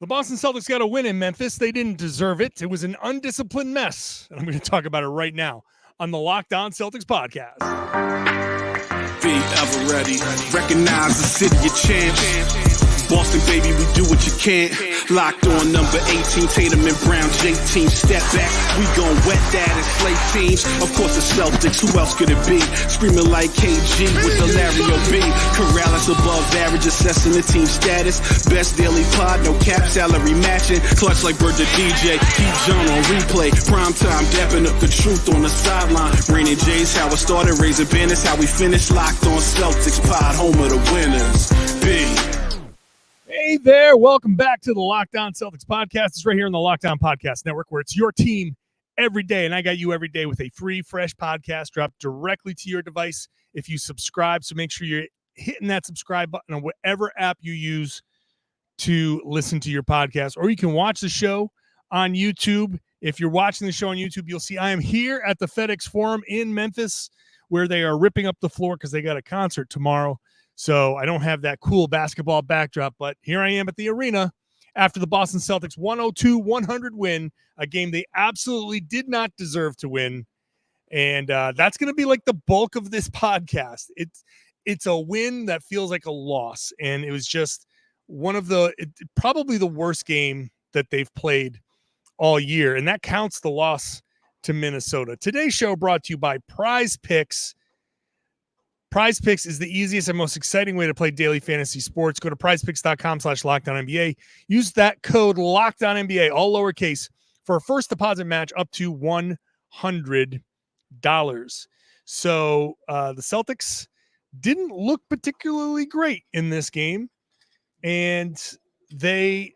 The Boston Celtics got a win in Memphis. They didn't deserve it. It was an undisciplined mess. And I'm going to talk about it right now on the Locked On Celtics podcast. Be ever ready. Recognize the city of champs. Boston, baby, we do what you can't. Locked on number 18, Tatum and Brown, J-team, step back. We gon' wet that and slay teams. Of course, the Celtics, who else could it be? Screaming like KG with the Larry O.B. Karalis above average, assessing the team status. Best daily pod, no cap, salary matching. Clutch like Bird the DJ, keep John on replay. Prime time, dapping up the truth on the sideline. Raining J's, how it started, raising banners, how we finished. Locked on Celtics pod, home of the winners. B. Hey there, welcome back to the Locked On Celtics podcast. It's right here on the Locked On Podcast Network, where it's your team every day, and I got you every day with a free, fresh podcast dropped directly to your device if you subscribe. So make sure you're hitting that subscribe button on whatever app you use to listen to your podcast, or you can watch the show on YouTube. If you're watching the show on YouTube, you'll see I am here at the FedEx Forum in Memphis, where they are ripping up the floor because they got a concert tomorrow. So I don't have that cool basketball backdrop, but here I am at the arena after the Boston Celtics 102-100 win, a game they absolutely did not deserve to win. And that's going to be like the bulk of this podcast. It's a win that feels like a loss. And it was just one of probably the worst game that they've played all year. And that counts the loss to Minnesota. Today's show brought to you by PrizePicks. PrizePicks is the easiest and most exciting way to play daily fantasy sports. Go to prizepicks.com/LockedOnNBA. Use that code LockedOnNBA, all lowercase, for a first deposit match up to $100. So the Celtics didn't look particularly great in this game, and there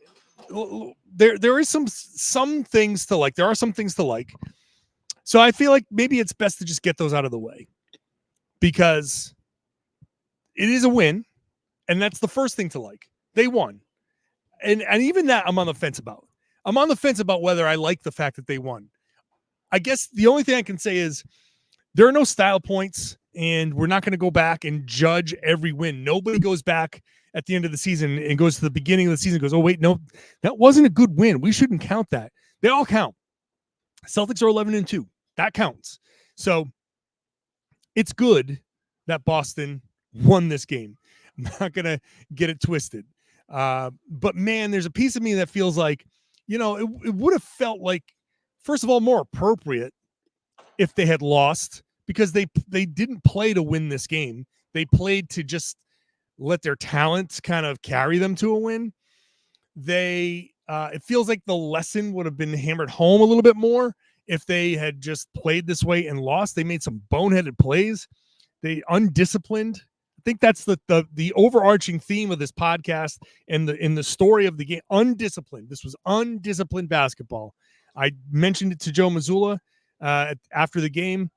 is some things to like. There are some things to like. So I feel like maybe it's best to just get those out of the way, because it is a win, and that's the first thing to like. They won. And even that I'm on the fence about. I'm on the fence about whether I like the fact that they won. I guess the only thing I can say is there are no style points, and we're not going to go back and judge every win. Nobody goes back at the end of the season and goes to the beginning of the season and goes, oh, wait, no, that wasn't a good win. We shouldn't count that. They all count. Celtics are 11-2. That counts. So it's good that Boston won this game. I'm not going to get it twisted. But, man, there's a piece of me that feels like, it would have felt like, first of all, more appropriate if they had lost, because they didn't play to win this game. They played to just let their talents kind of carry them to a win. It feels like the lesson would have been hammered home a little bit more if they had just played this way and lost. They made some boneheaded plays. They undisciplined. I think that's the overarching theme of this podcast and in the story of the game. Undisciplined. This was undisciplined basketball. I mentioned it to Joe Mazzulla after the game,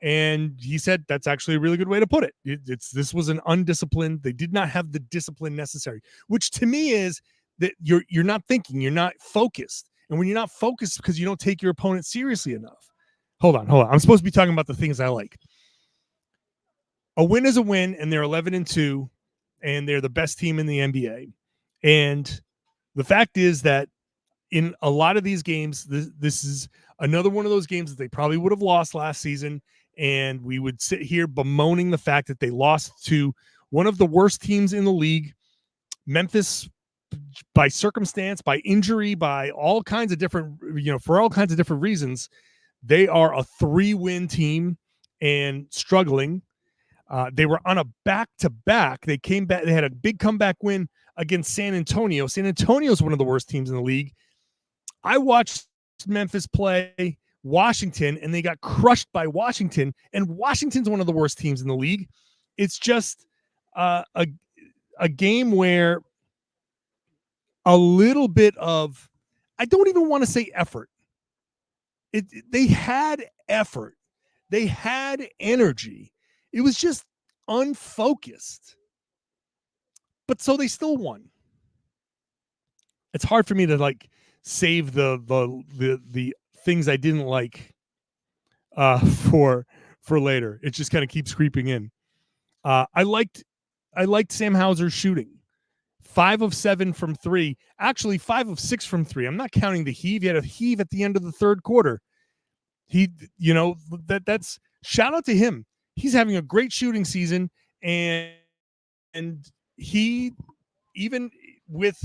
and he said that's actually a really good way to put it. This was an undisciplined. They did not have the discipline necessary, which to me is that you're not thinking, you're not focused. And when you're not focused because you don't take your opponent seriously enough. Hold on. I'm supposed to be talking about the things I like. A win is a win, and they're 11-2, and they're the best team in the NBA. And the fact is that in a lot of these games, this is another one of those games that they probably would have lost last season, and we would sit here bemoaning the fact that they lost to one of the worst teams in the league, Memphis, by circumstance, by injury, by all kinds of different, for all kinds of different reasons. They are a 3-win team and struggling. They were on a back-to-back. They came back. They had a big comeback win against San Antonio. San Antonio is one of the worst teams in the league. I watched Memphis play Washington, and they got crushed by Washington. And Washington's one of the worst teams in the league. It's just a game where a little bit of, I don't even want to say effort. They had effort. They had energy. It was just unfocused. But so they still won. It's hard for me to save the things I didn't like for later. It just kind of keeps creeping in. I liked Sam Hauser's shooting. 5 of 7 from 3. Actually, 5 of 6 from 3. I'm not counting the heave. He had a heave at the end of the third quarter. That's shout out to him. He's having a great shooting season, and he, even with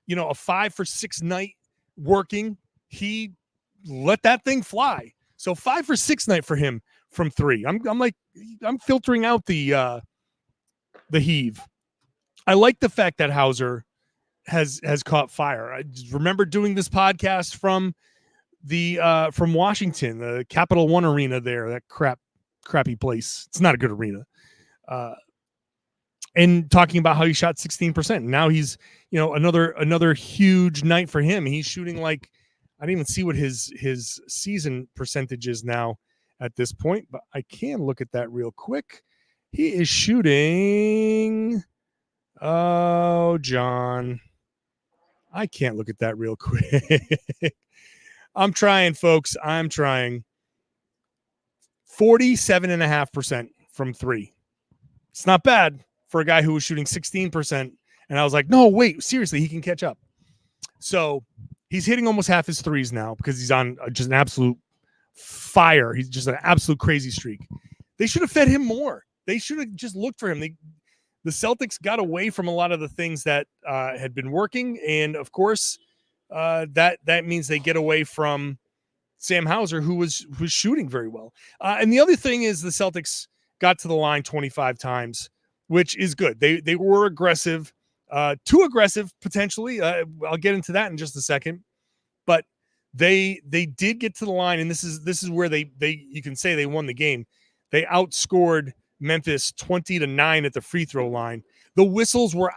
a 5 for 6 night working, he let that thing fly. So 5 for 6 night for him from 3. I'm filtering out the heave. I like the fact that Hauser has caught fire. I remember doing this podcast from Washington, the Capital One Arena there, that crappy place. It's not a good arena. And talking about how he shot 16%. Now he's, another huge night for him. He's shooting like, I didn't even see what his season percentage is now at this point, but I can look at that real quick. He is shooting. Oh, John, I can't look at that real quick. I'm trying, folks. I'm trying. 47.5% from 3. It's not bad for a guy who was shooting 16%. And I was like, no, wait, seriously, he can catch up. So he's hitting almost half his threes now because he's on just an absolute fire. He's just an absolute crazy streak. They should have fed him more. They should have just looked for him. The Celtics got away from a lot of the things that had been working. And, of course, that means they get away from Sam Hauser, who was shooting very well. And the other thing is the Celtics got to the line 25 times, which is good. They were aggressive, too aggressive potentially. I'll get into that in just a second. But they did get to the line, and this is where they you can say they won the game. They outscored Memphis 20-9 at the free throw line. The whistles were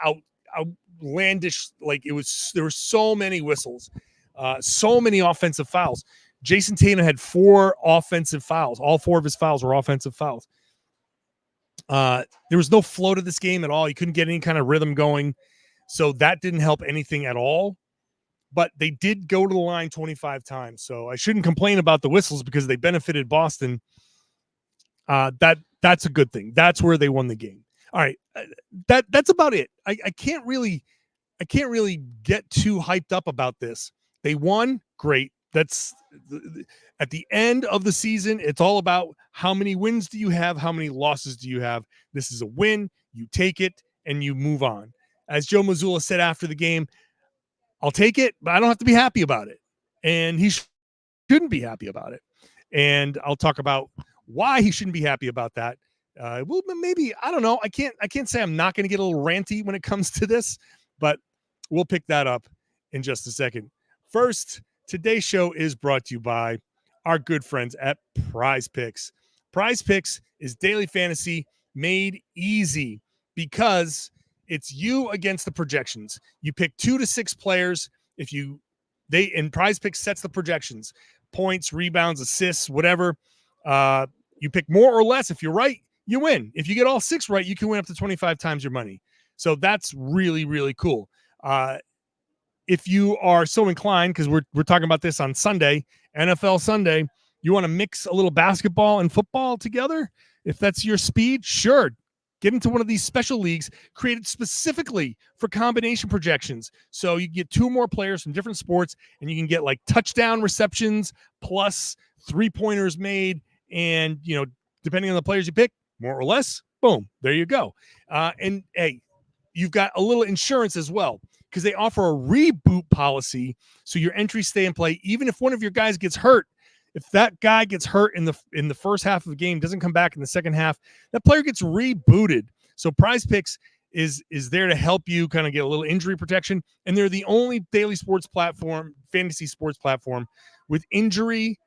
outlandish. Like there were so many whistles, so many offensive fouls. Jayson Tatum had 4 offensive fouls. All 4 of his fouls were offensive fouls. There was no flow to this game at all. You couldn't get any kind of rhythm going. So that didn't help anything at all. But they did go to the line 25 times. So I shouldn't complain about the whistles because they benefited Boston. That's a good thing. That's where they won the game. All right. That's about it. I can't really get too hyped up about this. They won. Great. That's at the end of the season. It's all about how many wins do you have? How many losses do you have? This is a win. You take it and you move on. As Joe Mazzulla said after the game, I'll take it, but I don't have to be happy about it. And he shouldn't be happy about it. And I'll talk about why he shouldn't be happy about that. Well, maybe, I don't know. I can't say I'm not going to get a little ranty when it comes to this, but we'll pick that up in just a second. First, today's show is brought to you by our good friends at PrizePicks. PrizePicks is daily fantasy made easy because it's you against the projections. You pick 2 to 6 players. And PrizePicks sets the projections, points, rebounds, assists, whatever. You pick more or less. If you're right, you win. If you get all 6 right, you can win up to 25 times your money. So that's really, really cool. If you are so inclined, because we're talking about this on Sunday, NFL Sunday, you want to mix a little basketball and football together? If that's your speed, sure. Get into one of these special leagues created specifically for combination projections. So you get 2 more players from different sports, and you can get like touchdown receptions plus 3-pointers made. And, depending on the players you pick, more or less, boom, there you go. And hey, you've got a little insurance as well, because they offer a reboot policy. So your entries stay in play. Even if one of your guys gets hurt, if that guy gets hurt in the first half of the game, doesn't come back in the second half, that player gets rebooted. So PrizePicks is there to help you kind of get a little injury protection. And they're the only daily sports platform, fantasy sports platform with injury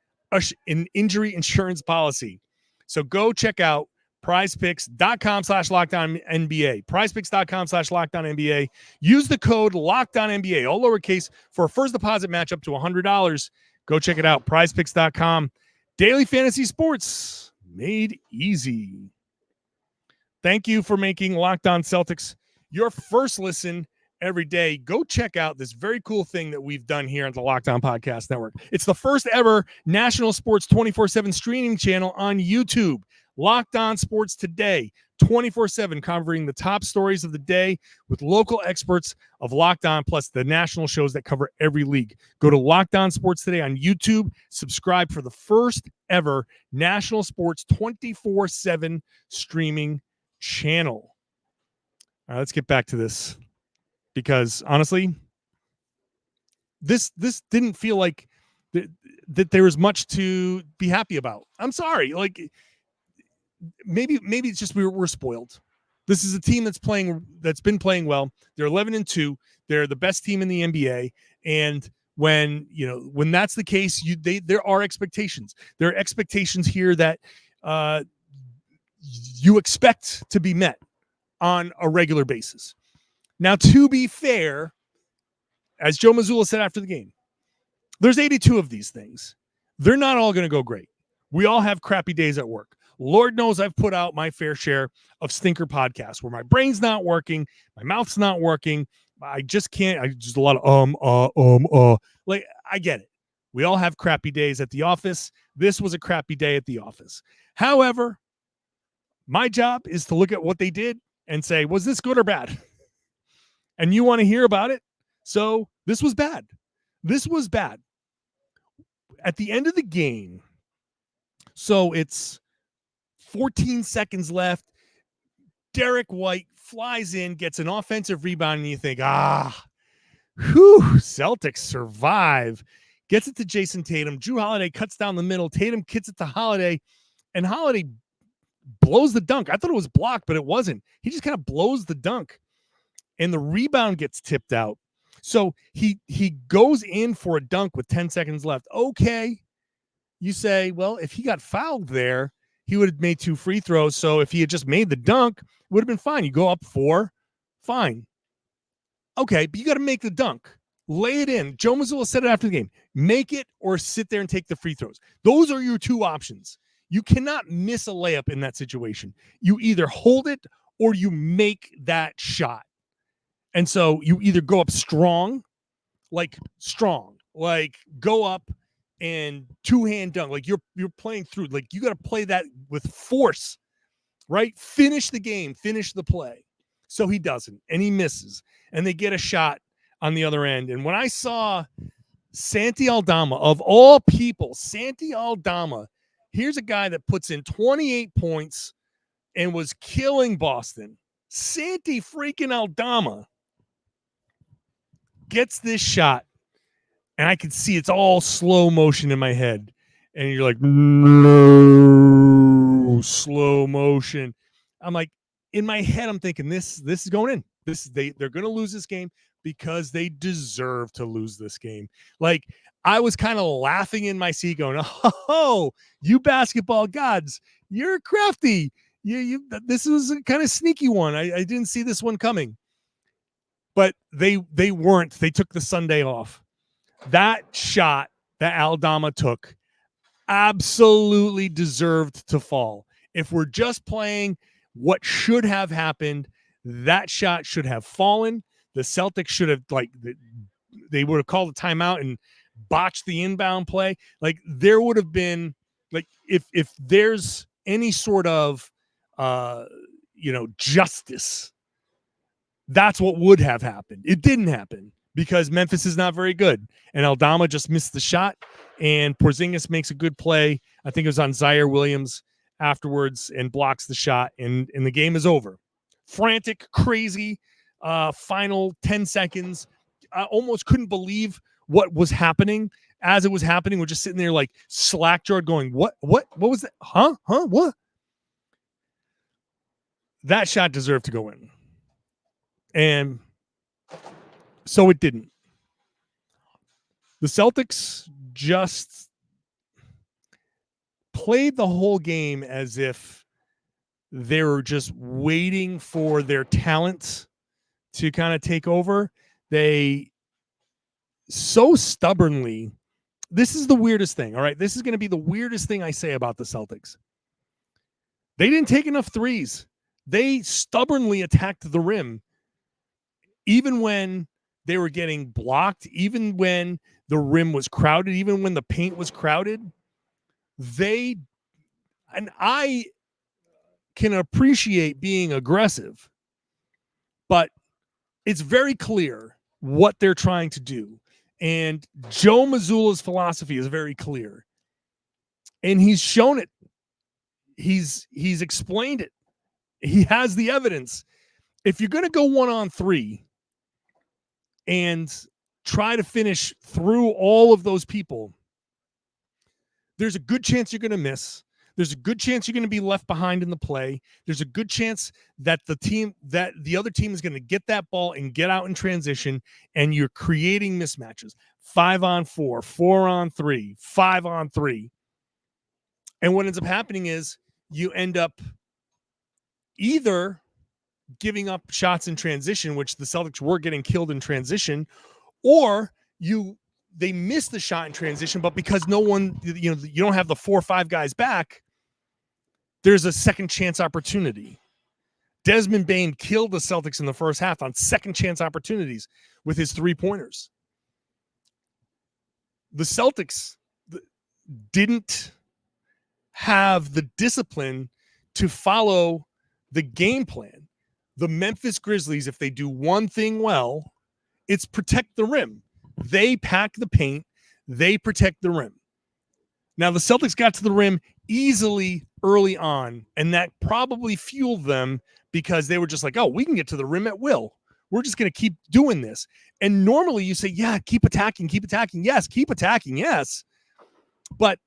insurance policy. So go check out PrizePicks.com/LockedOnNBA. PrizePicks.com/LockedOnNBA. Use the code LockedOnNBA, all lowercase, for a first deposit match up to $100. Go check it out. PrizePicks.com. Daily fantasy sports made easy. Thank you for making Locked On Celtics your first listen every day. Go check out this very cool thing that we've done here at the Locked On Podcast Network. It's the first ever national sports 24/7 streaming channel on YouTube. Locked On Sports Today, 24/7, covering the top stories of the day with local experts of Locked On, plus the national shows that cover every league. Go to Locked On Sports Today on YouTube. Subscribe for the first ever national sports 24/7 streaming channel. All right, let's get back to this, because honestly, this didn't feel like that there was much to be happy about. I'm sorry. Like, maybe it's just we're spoiled. This is a team that's been playing well. They're 11-2. They're the best team in the NBA. And when that's the case, there are expectations. There are expectations here that you expect to be met on a regular basis. Now, to be fair, as Joe Mazzulla said after the game, there's 82 of these things. They're not all going to go great. We all have crappy days at work. Lord knows I've put out my fair share of stinker podcasts where my brain's not working, my mouth's not working. I just can't. I just a lot of like, I get it. We all have crappy days at the office. This was a crappy day at the office. However, my job is to look at what they did and say, was this good or bad? And you want to hear about it. So this was bad. This was bad. At the end of the game, so it's 14 seconds left. Derek White flies in, gets an offensive rebound, and you think, Celtics survive. Gets it to Jayson Tatum. Jrue Holiday cuts down the middle. Tatum kicks it to Holiday, and Holiday blows the dunk. I thought it was blocked, but it wasn't. He just kind of blows the dunk, and the rebound gets tipped out. So he goes in for a dunk with 10 seconds left. Okay. You say, well, if he got fouled there, he would have made 2 free throws. So if he had just made the dunk, it would have been fine. You go up 4, fine. Okay, but you got to make the dunk. Lay it in. Joe Mazzulla said it after the game. Make it or sit there and take the free throws. Those are your 2 options. You cannot miss a layup in that situation. You either hold it or you make that shot. And so you either go up strong, like go up and 2-hand dunk, like you're playing through, like you got to play that with force, right? Finish the game, finish the play. So he doesn't, and he misses, and they get a shot on the other end. And when I saw Santi Aldama, of all people, Santi Aldama, here's a guy that puts in 28 points and was killing Boston. Santi freaking Aldama gets this shot, and I can see it's all slow motion in my head. And you're like, no, slow motion. I'm like, in my head, I'm thinking this is going in. They're going to lose this game because they deserve to lose this game. Like, I was kind of laughing in my seat going, oh, you basketball gods, you're crafty. This was a kind of sneaky one. I didn't see this one coming. But they weren't. They took the Sunday off. That shot that Aldama took absolutely deserved to fall. If we're just playing what should have happened, that shot should have fallen. The Celtics should have, they would have called a timeout and botched the inbound play. Like, there would have been, like, if there's any sort of, justice, that's what would have happened. It didn't happen because Memphis is not very good. And Aldama just missed the shot, and Porzingis makes a good play. I think it was on Zaire Williams afterwards, and blocks the shot, and the game is over. Frantic, crazy, final 10 seconds. I almost couldn't believe what was happening. As it was happening, we're just sitting there like slack-jawed going, what was that? Huh? What? That shot deserved to go in. And so it didn't. The Celtics just played the whole game as if they were just waiting for their talent to kind of take over. They so stubbornly, this is the weirdest thing, all right? This is going to be the weirdest thing I say about the Celtics. They didn't take enough threes. They stubbornly attacked the rim, even when they were getting blocked, even when the rim was crowded, even when the paint was crowded. I can appreciate being aggressive, but it's very clear what they're trying to do. And Joe Mazzulla's philosophy is very clear. And he's shown it. He's explained it. He has the evidence. If you're going to go 1-on-3 and try to finish through all of those people, there's a good chance you're going to miss. There's a good chance you're going to be left behind in the play. There's a good chance that the other team is going to get that ball and get out in transition, and you're creating mismatches. 5-on-4, 4-on-3, 5-on-3. And what ends up happening is you end up either giving up shots in transition, which the Celtics were getting killed in transition, or they miss the shot in transition, but because no one, you don't have the 4 or 5 guys back, there's a second chance opportunity. Desmond Bane killed the Celtics in the first half on second chance opportunities with his 3-pointers. The Celtics didn't have the discipline to follow the game plan. The Memphis Grizzlies, if they do one thing well, it's protect the rim. They pack the paint. They protect the rim. Now, the Celtics got to the rim easily early on, and that probably fueled them because they were just like, oh, we can get to the rim at will. We're just going to keep doing this. And normally you say, yeah, keep attacking. Yes, keep attacking. Yes. But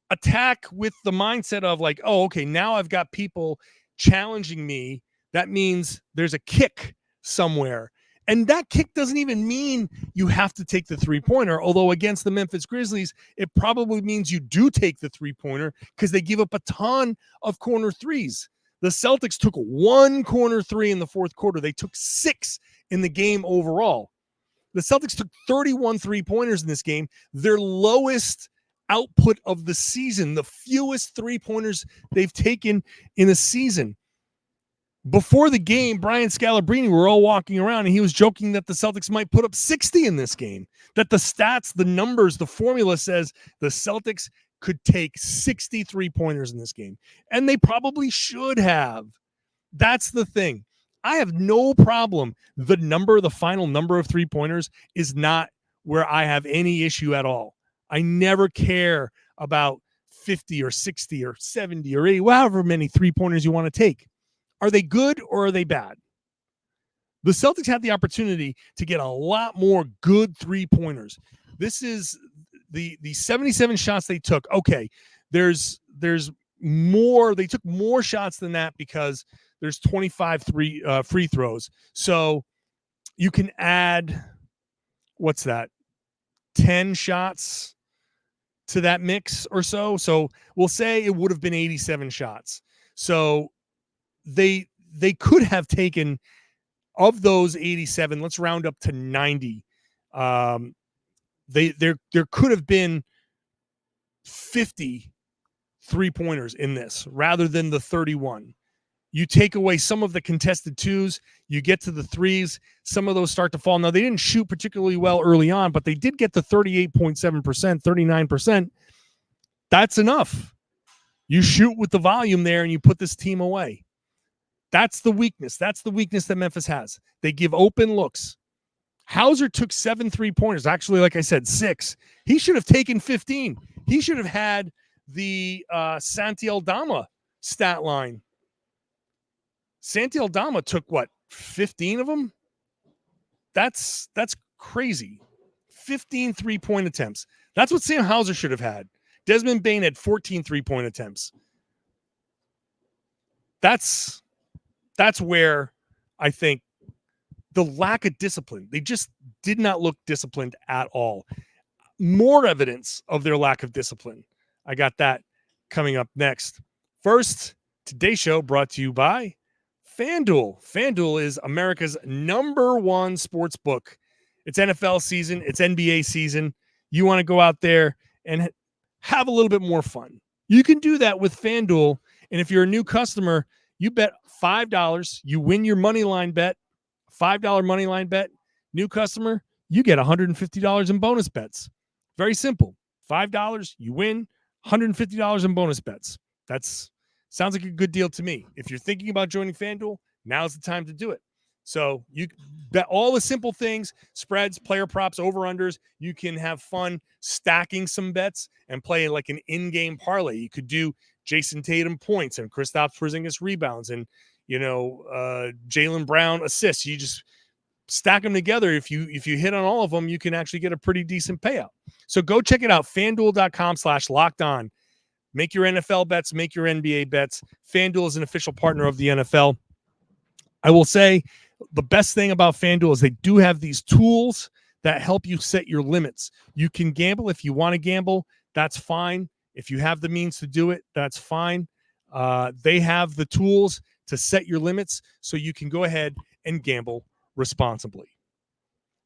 attack with the mindset of like, oh, okay, now I've got people challenging me. That means there's a kick somewhere. And that kick doesn't even mean you have to take the 3-pointer, although against the Memphis Grizzlies, it probably means you do take the 3-pointer because they give up a ton of corner threes. The Celtics took 1 corner 3 in the fourth quarter. They took 6 in the game overall. The Celtics took 31 3-pointers in this game, their lowest output of the season, the fewest 3-pointers they've taken in a season. Before the game, Brian Scalabrine, we're all walking around, and he was joking that the Celtics might put up 60 in this game, that the stats, the numbers, the formula says the Celtics could take 60 3-pointers in this game, and they probably should have. That's the thing. I have no problem. The final number of 3-pointers is not where I have any issue at all. I never care about 50 or 60 or 70 or 80, however many 3-pointers you want to take. Are they good or are they bad? The Celtics had the opportunity to get a lot more good 3-pointers. This is the 77 shots they took. Okay, there's more. They took more shots than that because there's 25 free throws. So you can add, what's that, 10 shots to that mix or so. So we'll say it would have been 87 shots. So they could have taken, of those 87, let's round up to 90. There could have been 50 3-pointers in this rather than the 31. You take away some of the contested 2s, you get to the 3s, some of those start to fall. Now, they didn't shoot particularly well early on, but they did get to 38.7%, 39%. That's enough. You shoot with the volume there and you put this team away. That's the weakness. That's the weakness that Memphis has. They give open looks. Hauser took 7 3-pointers. Actually, like I said, 6. He should have taken 15. He should have had the Santi Aldama stat line. Santi Aldama took, 15 of them? That's crazy. 15 3-point attempts. That's what Sam Hauser should have had. Desmond Bane had 14 3-point attempts. That's where I think the lack of discipline, they just did not look disciplined at all. More evidence of their lack of discipline. I got that coming up next. First, today's show brought to you by FanDuel. FanDuel is America's number one sports book. It's NFL season. It's NBA season. You want to go out there and have a little bit more fun. You can do that with FanDuel. And if you're a new customer, you bet $5, you win your money line bet, $5 money line bet. New customer, you get $150 in bonus bets. Very simple. $5, you win, $150 in bonus bets. That's Sounds like a good deal to me. If you're thinking about joining FanDuel, now's the time to do it. So you bet all the simple things, spreads, player props, over-unders. You can have fun stacking some bets and play like an in-game parlay. You could do Jayson Tatum points and Kristaps Porzingis rebounds and, Jaylen Brown assists. You just stack them together. If you hit on all of them, you can actually get a pretty decent payout. So go check it out, FanDuel.com/lockedon. Make your NFL bets, make your NBA bets. FanDuel is an official partner of the NFL. I will say the best thing about FanDuel is they do have these tools that help you set your limits. You can gamble if you want to gamble. That's fine. If you have the means to do it, that's fine. They have the tools to set your limits so you can go ahead and gamble responsibly.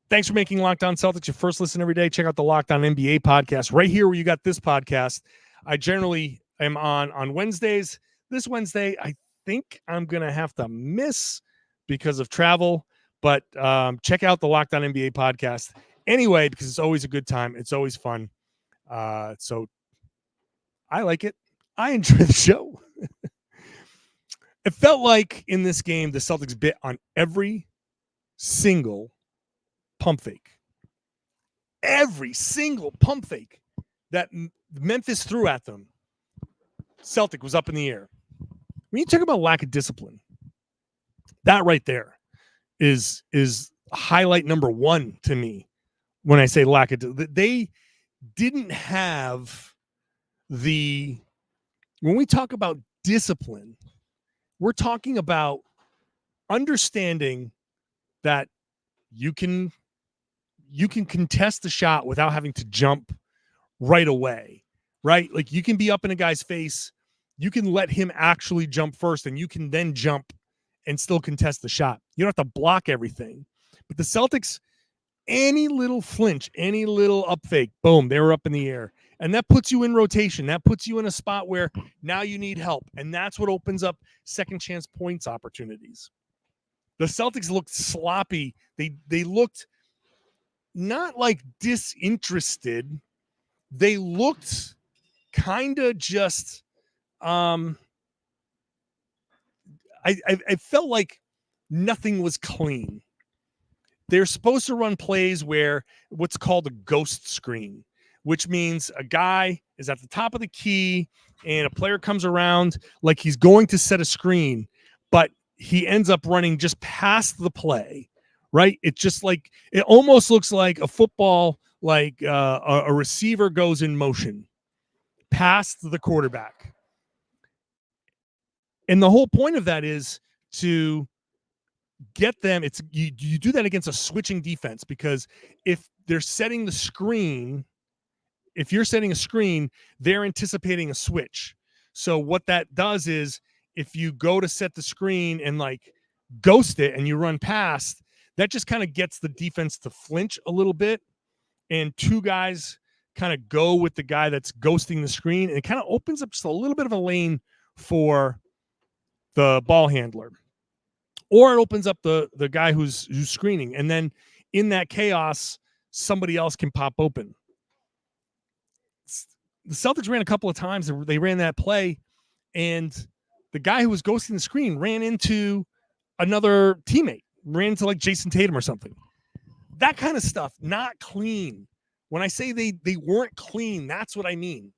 Thanks for making Locked On Celtics your first listen every day. Check out the Locked On NBA podcast right here where you got this podcast. I generally am on Wednesdays. This Wednesday, I think I'm going to have to miss because of travel, but check out the Locked On NBA podcast anyway, because it's always a good time. It's always fun. So I like it. I enjoy the show. It felt like in this game, the Celtics bit on every single pump fake. Every single pump fake that Memphis threw at them, Celtic was up in the air. When you talk about lack of discipline, that right there is highlight number one to me when I say lack of discipline. They didn't have when we talk about discipline, we're talking about understanding that you can contest the shot without having to jump right away, right? Like you can be up in a guy's face, you can let him actually jump first, and you can then jump and still contest the shot. You don't have to block everything. But the Celtics, any little flinch, any little up fake, boom, they were up in the air. And that puts you in rotation. That puts you in a spot where now you need help. And that's what opens up second chance points opportunities. The Celtics looked sloppy. They looked not like disinterested. They looked kind of just I felt like nothing was clean. They're supposed to run plays where what's called a ghost screen, which means a guy is at the top of the key and a player comes around like he's going to set a screen, but he ends up running just past the play, right? It's just like, it almost looks like a football, like a receiver goes in motion past the quarterback. And the whole point of that is to get them. It's you do that against a switching defense, because if they're setting the screen, if you're setting a screen, they're anticipating a switch. So what that does is if you go to set the screen and like ghost it and you run past, that just kind of gets the defense to flinch a little bit. And two guys kind of go with the guy that's ghosting the screen, and it kind of opens up just a little bit of a lane for the ball handler, or it opens up the guy who's screening. And then in that chaos, somebody else can pop open. The Celtics ran a couple of times. They ran that play, and the guy who was ghosting the screen ran into another teammate, ran into like Jayson Tatum or something. That kind of stuff, not clean. When I say they weren't clean, that's what I mean.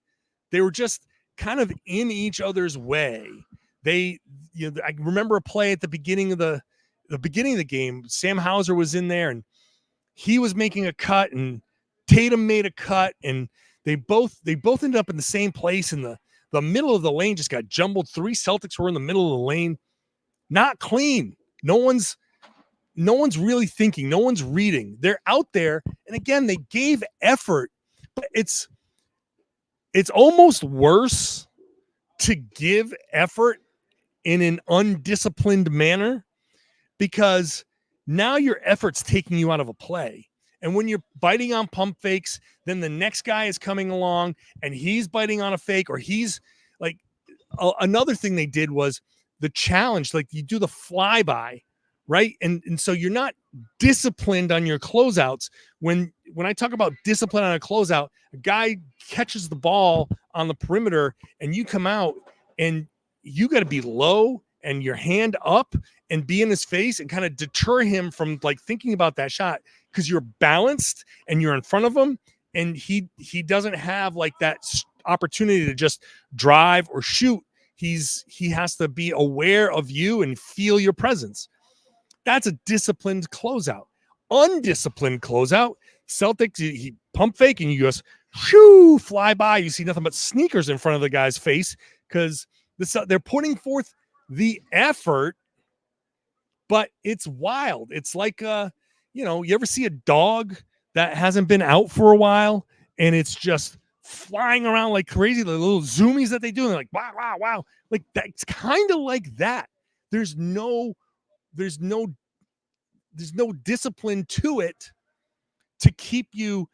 They were just kind of in each other's way. I remember a play at the beginning of the game. Sam Hauser was in there, and he was making a cut, and Tatum made a cut, and they both ended up in the same place, and the middle of the lane just got jumbled. Three Celtics were in the middle of the lane. Not clean. No one's really thinking. No one's reading. They're out there, and again, they gave effort, but it's almost worse to give effort in an undisciplined manner, because now your effort's taking you out of a play. And when you're biting on pump fakes, then the next guy is coming along and he's biting on a fake, or he's like, another thing they did was the challenge, like you do the flyby, right? And so you're not disciplined on your closeouts. When I talk about discipline on a closeout, a guy catches the ball on the perimeter and you come out and you got to be low and your hand up and be in his face and kind of deter him from like thinking about that shot, because you're balanced and you're in front of him, and he doesn't have like that opportunity to just drive or shoot. He has to be aware of you and feel your presence. That's a disciplined closeout. Undisciplined closeout, Celtics, he pump fake and you just shoo, fly by. You see nothing but sneakers in front of the guy's face because they're putting forth the effort, but it's wild. It's like, you ever see a dog that hasn't been out for a while and it's just flying around like crazy, the little zoomies that they do, and they're like, wow, wow, wow. Like that's kind of like that. There's no discipline to it to keep you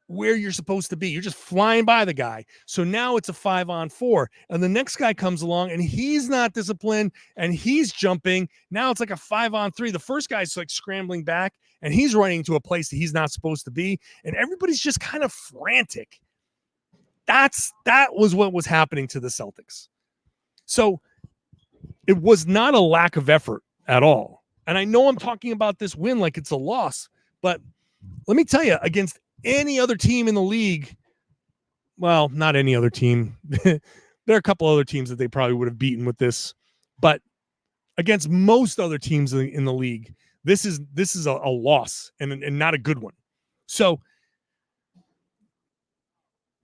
where you're supposed to be. You're just flying by the guy. So now it's a 5-on-4, and the next guy comes along and he's not disciplined and he's jumping. Now it's like a 5-on-3. The first guy's like scrambling back and he's running to a place that he's not supposed to be, and everybody's just kind of frantic. That was what was happening to the Celtics. So it was not a lack of effort at all. And I know I'm talking about this win like it's a loss, but let me tell you, against any other team in the league, well, not any other team. There are a couple other teams that they probably would have beaten with this, but against most other teams in the league, this is a loss and not a good one. So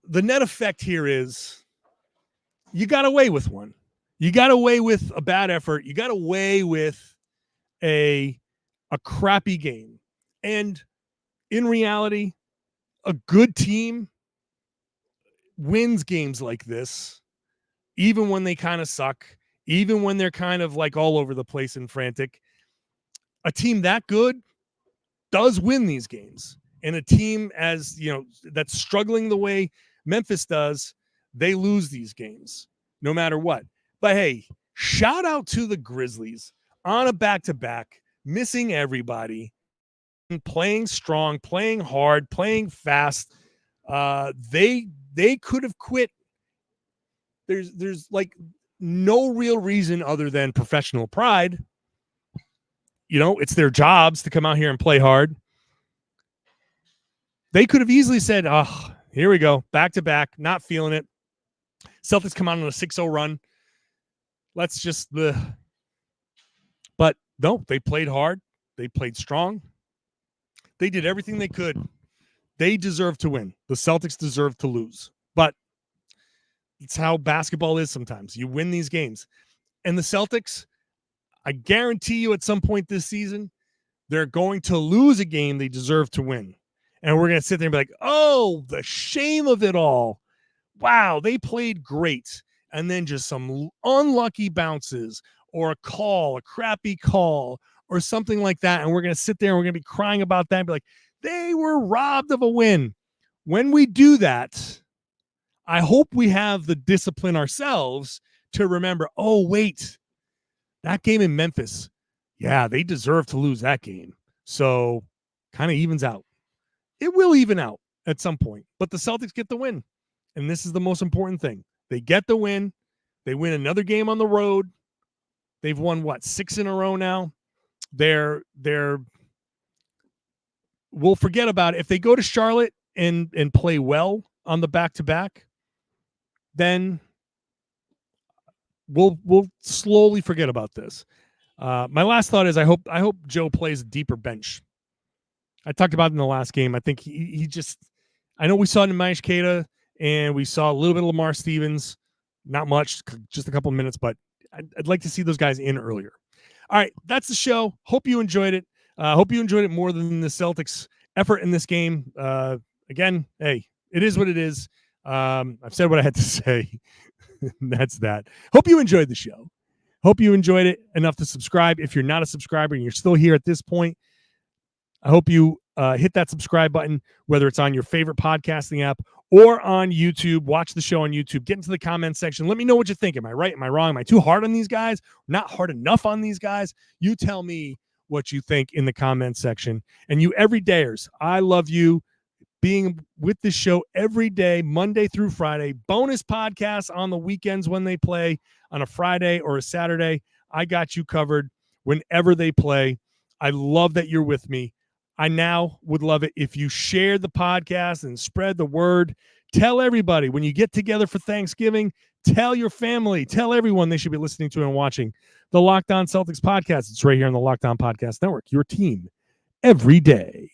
the net effect here is you got away with one. You got away with a bad effort. You got away with a crappy game. And in reality, a good team wins games like this, even when they kind of suck, even when they're kind of like all over the place and frantic. A team that good does win these games. And a team that's struggling the way Memphis does, they lose these games no matter what. But hey, shout out to the Grizzlies on a back-to-back, missing everybody, playing strong, playing hard, playing fast. They could have quit. There's like no real reason other than professional pride. It's their jobs to come out here and play hard. They could have easily said, oh, here we go, back-to-back, not feeling it. Celtics come out on a 6-0 run. Let's just... But no, they played hard. They played strong. They did everything they could. They deserve to win. The Celtics deserve to lose. But it's how basketball is sometimes. You win these games. And the Celtics, I guarantee you at some point this season, they're going to lose a game they deserve to win. And we're going to sit there and be like, oh, the shame of it all. Wow, they played great. And then just some unlucky bounces or a crappy call or something like that. And we're going to sit there and we're going to be crying about that and be like, they were robbed of a win. When we do that, I hope we have the discipline ourselves to remember, oh, wait, that game in Memphis, yeah, they deserve to lose that game. So kind of evens out. It will even out at some point, but the Celtics get the win. And this is the most important thing. They get the win. They win another game on the road. They've won, 6 in a row now? We'll forget about it. If they go to Charlotte and play well on the back-to-back, then we'll slowly forget about this. My last thought is I hope Joe plays a deeper bench. I talked about it in the last game. I think he just, I know we saw it in Maish Keita and we saw a little bit of Lamar Stevens, not much, just a couple of minutes, but I'd like to see those guys in earlier. All right, that's the show. Hope you enjoyed it. Hope you enjoyed it more than the Celtics' effort in this game. Again, hey, it is what it is. I've said what I had to say. That's that. Hope you enjoyed the show. Hope you enjoyed it enough to subscribe. If you're not a subscriber and you're still here at this point, I hope you hit that subscribe button, whether it's on your favorite podcasting app or on YouTube. Watch the show on YouTube. Get into the comment section. Let me know what you think. Am I right? Am I wrong? Am I too hard on these guys? Not hard enough on these guys? You tell me what you think in the comment section. And you everydayers, I love you. being with the show every day, Monday through Friday, bonus podcasts on the weekends when they play on a Friday or a Saturday. I got you covered whenever they play. I love that you're with me. I now would love it if you share the podcast and spread the word. Tell everybody when you get together for Thanksgiving, tell your family, tell everyone they should be listening to and watching the Locked On Celtics podcast. It's right here on the Locked On Podcast Network, your team every day.